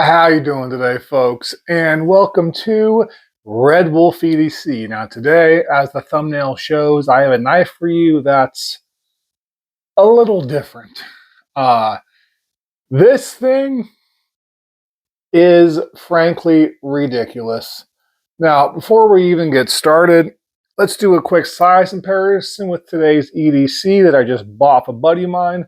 How you doing today, folks? And welcome to Red Wolf EDC. Now, today, as the thumbnail shows, I have a knife for you that's a little different. Uh, this thing is frankly ridiculous. Now, before we even get started, let's do a quick size comparison with today's EDC that I just bought off a buddy of mine.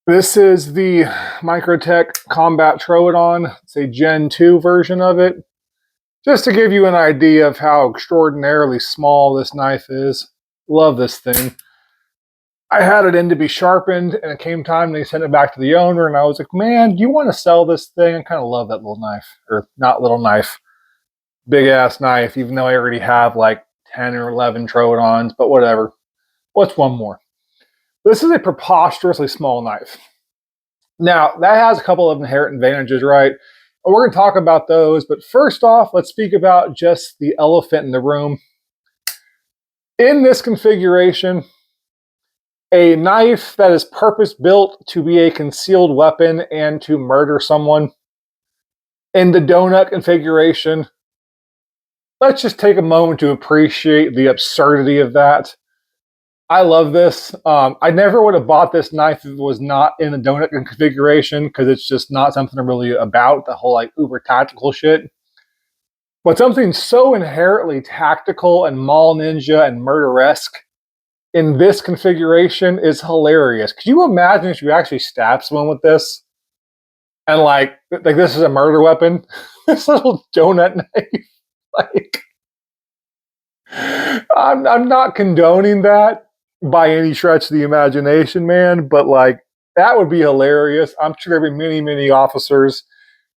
This is the Microtech Combat Troodon. It's a Gen 2 version of it. Just to give you an idea of how extraordinarily small this knife is. Love this thing. I had it in to be sharpened, and it came time they sent it back to the owner, and I was like, man, do you want to sell this thing? I kind of love that little knife. Or not little knife. Big ass knife, even though I already have like 10 or 11 Troodons, but whatever. What's one more? This is a preposterously small knife. Now, that has a couple of inherent advantages, right? We're going to talk about those, but first off, let's speak about just the elephant in the room. In this configuration, a knife that is purpose-built to be a concealed weapon and to murder someone. In the donut configuration, let's just take a moment to appreciate the absurdity of that. I love this. I never would have bought this knife if it was not in the donut configuration because it's just not something I'm really about, the whole like uber tactical shit. But something so inherently tactical and mall ninja and murderesque in this configuration is hilarious. Could you imagine if you actually stab someone with this? And like this is a murder weapon? This little donut knife. Like, I'm not condoning that by any stretch of the imagination, man, but like that would be hilarious. I'm sure there'd be many officers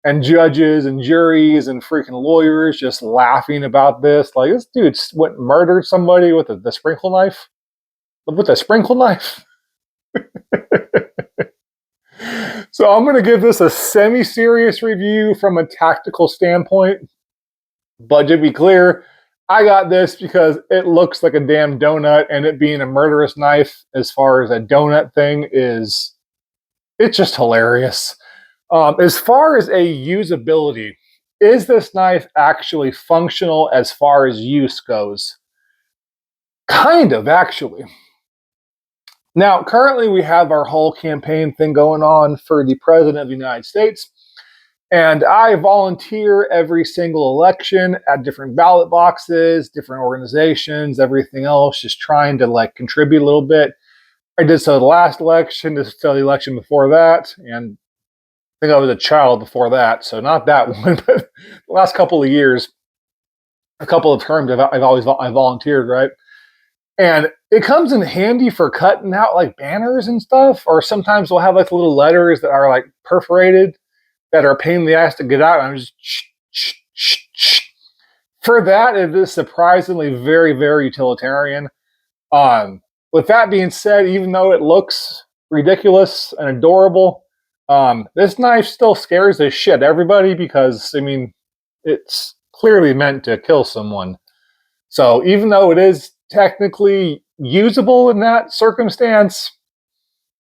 and judges and juries and freaking lawyers just laughing about this. Like, this dude went and murdered somebody with the sprinkle knife. With a sprinkle knife. So I'm going to give this a semi-serious review from a tactical standpoint. But to be clear, I got this because it looks like a damn donut, and it being a murderous knife as far as a donut thing it's just hilarious. As far as a usability, is this knife actually functional as far as use goes? Kind of, actually. Now, currently we have our whole campaign thing going on for the President of the United States, and I volunteer every single election at different ballot boxes, different organizations, everything else, just trying to like contribute a little bit. I did so the last election, did so the election before that, and I think I was a child before that, so not that one, but the last couple of years, a couple of terms, I've volunteered, right? And it comes in handy for cutting out like banners and stuff, or sometimes we'll have like little letters that are like perforated that are a pain in the ass to get out. And I'm just for that, it is surprisingly very utilitarian. With that being said, even though it looks ridiculous and adorable, this knife still scares the shit out of everybody because, I mean, it's clearly meant to kill someone. So even though it is technically usable in that circumstance,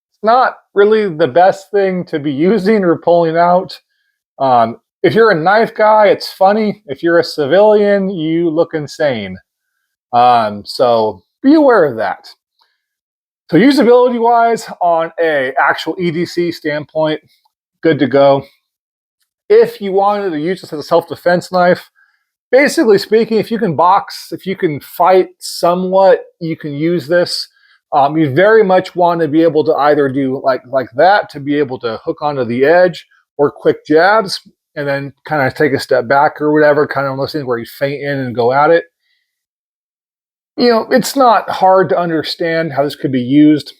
it's not really the best thing to be using or pulling out. If you're a knife guy, it's funny. If you're a civilian, you look insane. So be aware of that. So usability-wise, on a actual EDC standpoint, good to go. If you wanted to use this as a self-defense knife, basically speaking, if you can box, if you can fight somewhat, you can use this. You very much want to be able to either do like that to be able to hook onto the edge, or quick jabs, and then kind of take a step back or whatever, kind of listening where you feint in and go at it. You know, it's not hard to understand how this could be used.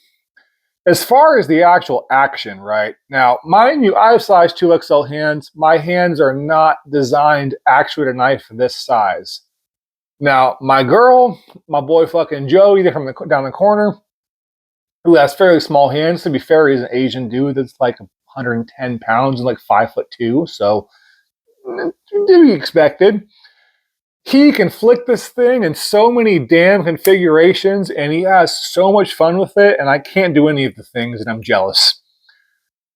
As far as the actual action, right? Now, mind you, I have size 2XL hands. My hands are not designed actually to knife this size. Now, my girl, my boy fucking Joey down the corner, who has fairly small hands, to be fair, he's an Asian dude that's like 110 pounds and like 5'2", so to be expected. He can flick this thing in so many damn configurations, and he has so much fun with it, and I can't do any of the things, and I'm jealous.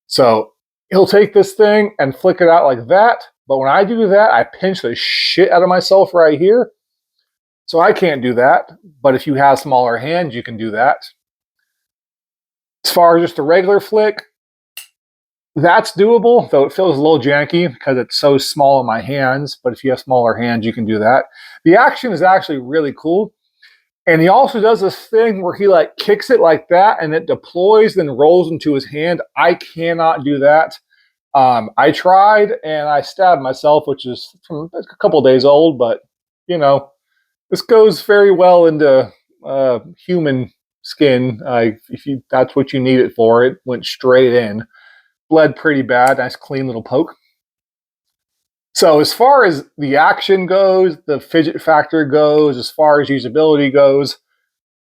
So He'll take this thing and flick it out like that. But when I do that, I pinch the shit out of myself right here. So I can't do that. But if you have smaller hands, you can do that. As far as just a regular flick, that's doable, though it feels a little janky because it's so small in my hands. But if you have smaller hands, you can do that. The action is actually really cool. And he also does this thing where he like kicks it like that and it deploys, then rolls into his hand. I cannot do that. I tried and I stabbed myself, which is from a couple days old, but you know, this goes very well into human skin. If you that's what you need it for, it went straight in. Bled pretty bad. Nice clean little poke. So as far as the action goes, the fidget factor goes, as far as usability goes,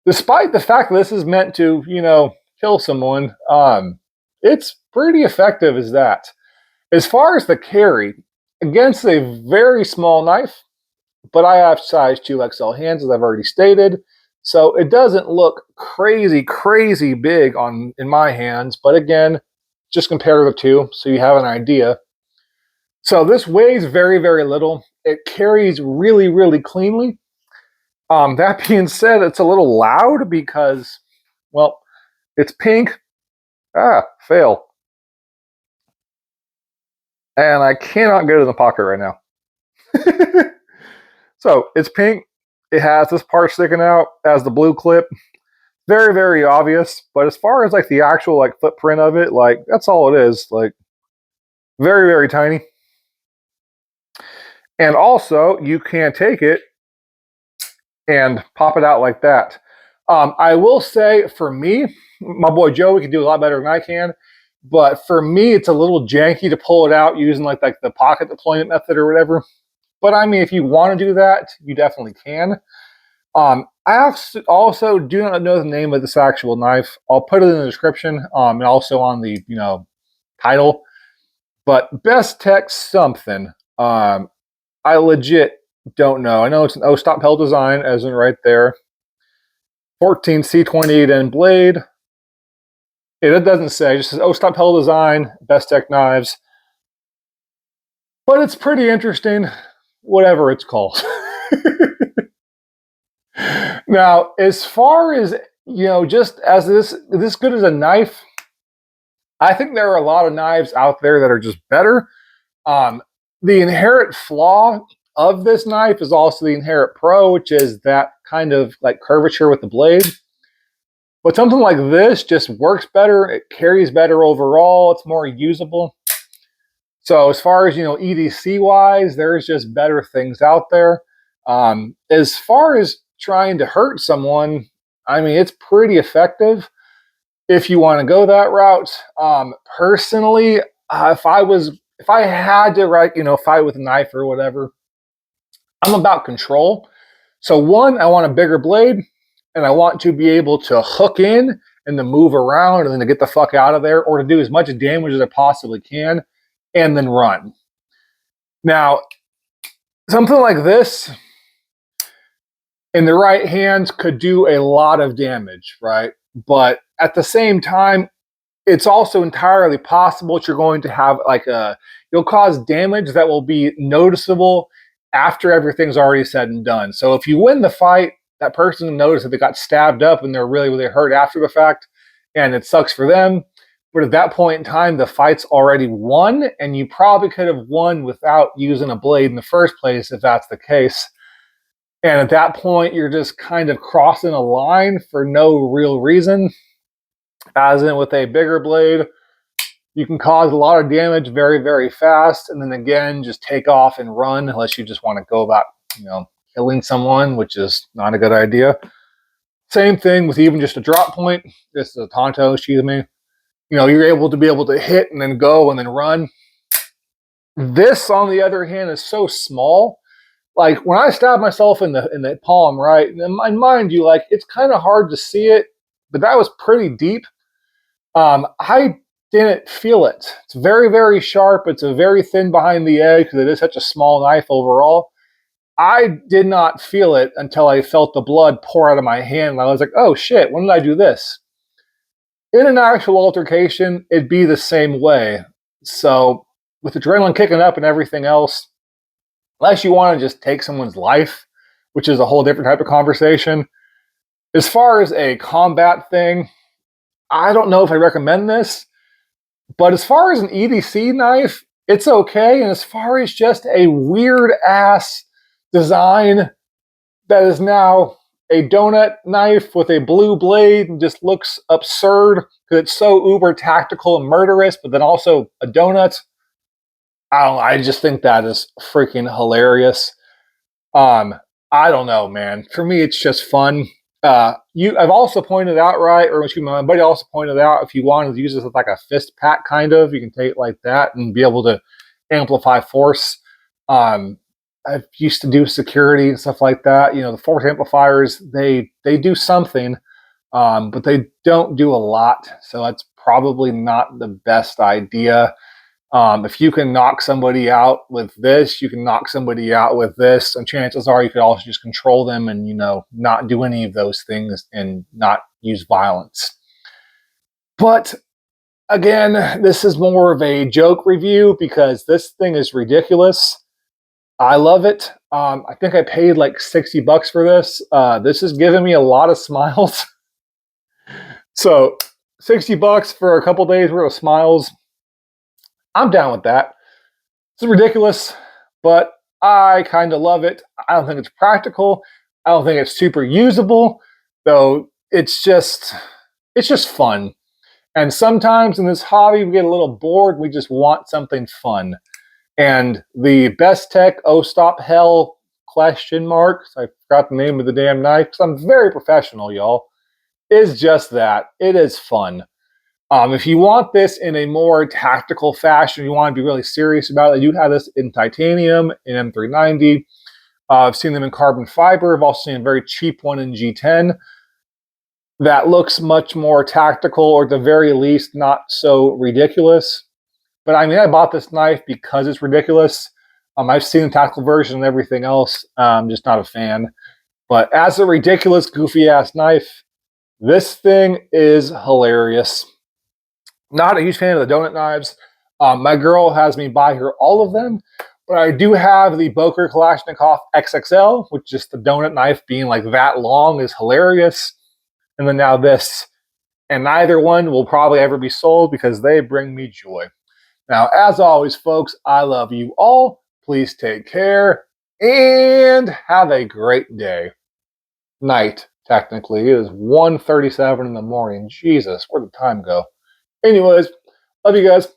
despite the fact that this is meant to, kill someone, it's pretty effective as that. As far as the carry, against a very small knife, but I have size 2XL hands, as I've already stated, so it doesn't look crazy, crazy big in my hands, but again, just compare the two so you have an idea. So this weighs very, very little. It carries really, really cleanly. That being said, it's a little loud because, well, it's pink. Fail. And I cannot get it in the pocket right now. So it's pink. It has this part sticking out as the blue clip. Very, very obvious. But as far as like the actual like footprint of it, like that's all it is. Like very, very tiny. And also, you can take it and pop it out like that. I will say, for me, my boy Joey can do a lot better than I can. But for me, it's a little janky to pull it out using like the pocket deployment method or whatever. But I mean, if you want to do that, you definitely can. I also do not know the name of this actual knife. I'll put it in the description and also on the title. But Bestech something. I legit don't know. I know it's an O-stop Hell design, as in right there. 14C28N blade. It doesn't say. It just says O-stop Hell design, Bestech knives. But it's pretty interesting, whatever it's called. Now, as far as, just as this good as a knife, I think there are a lot of knives out there that are just better. The inherent flaw of this knife is also the inherent pro, which is that kind of like curvature with the blade. But something like this just works better. It carries better overall. It's more usable. So as far as, EDC wise, there's just better things out there. As far as trying to hurt someone, I mean, it's pretty effective if you want to go that route. Personally, if I had to fight with a knife or whatever, I'm about control. So one, I want a bigger blade, and I want to be able to hook in and to move around and then to get the fuck out of there, or to do as much damage as I possibly can and then run. Now, something like this in the right hands could do a lot of damage, right? But at the same time, it's also entirely possible that you're going to have you'll cause damage that will be noticeable after everything's already said and done. So if you win the fight, that person knows that they got stabbed up and they're really, really hurt after the fact, and it sucks for them. But at that point in time, the fight's already won, and you probably could have won without using a blade in the first place if that's the case. And at that point, you're just kind of crossing a line for no real reason. As in with a bigger blade, you can cause a lot of damage very, very fast, and then again, just take off and run unless you just want to go about, killing someone, which is not a good idea. Same thing with even just a drop point. This is a Tonto, excuse me. You're able to hit and then go and then run. This, on the other hand, is so small. Like when I stab myself in the palm, right? And mind you, like it's kind of hard to see it, but that was pretty deep. I didn't feel it. It's very, very sharp. It's a very thin behind the edge because it is such a small knife overall. I did not feel it until I felt the blood pour out of my hand. And I was like, oh shit, when did I do this? In an actual altercation, it'd be the same way. So with adrenaline kicking up and everything else, unless you want to just take someone's life, which is a whole different type of conversation. As far as a combat thing, I don't know if I recommend this, but as far as an EDC knife, it's okay. And as far as just a weird ass design that is now a donut knife with a blue blade and just looks absurd because it's so uber tactical and murderous, but then also a donut. I don't know, I just think that is freaking hilarious. Um, I don't know, man. For me, it's just fun. I've also pointed out, right, or excuse me, my buddy also pointed out, if you wanted to use this as like a fist pack, kind of, you can take it like that and be able to amplify force. I used to do security and stuff like that. You know, the force amplifiers, they do something, but they don't do a lot. So that's probably not the best idea. If you can knock somebody out with this, you can knock somebody out with this, and chances are you could also just control them and, you know, not do any of those things and not use violence. But again, this is more of a joke review because this thing is ridiculous. I love it. I think I paid like $60 for this. This is giving me a lot of smiles. So $60 for a couple days worth of smiles. I'm down with that. It's ridiculous, but I kind of love it. I don't think it's practical. I don't think it's super usable, though it's just fun. And sometimes in this hobby, we get a little bored. We just want something fun. And the Bestech Stop Hell ? I forgot the name of the damn knife because I'm very professional, y'all. Is just that. It is fun. If you want this in a more tactical fashion, you want to be really serious about it, I do have this in titanium, in M390. I've seen them in carbon fiber. I've also seen a very cheap one in G10 that looks much more tactical, or at the very least, not so ridiculous. But I mean, I bought this knife because it's ridiculous. I've seen the tactical version and everything else. I'm just not a fan. But as a ridiculous, goofy-ass knife, this thing is hilarious. Not a huge fan of the donut knives. My girl has me buy her all of them, but I do have the Boker Kalashnikov XXL, which is the donut knife being like that long is hilarious. And then now this. And neither one will probably ever be sold because they bring me joy. Now, as always, folks, I love you all. Please take care and have a great day. Night, technically. It is 1:37 in the morning. Jesus, where'd the time go? Anyways, love you guys.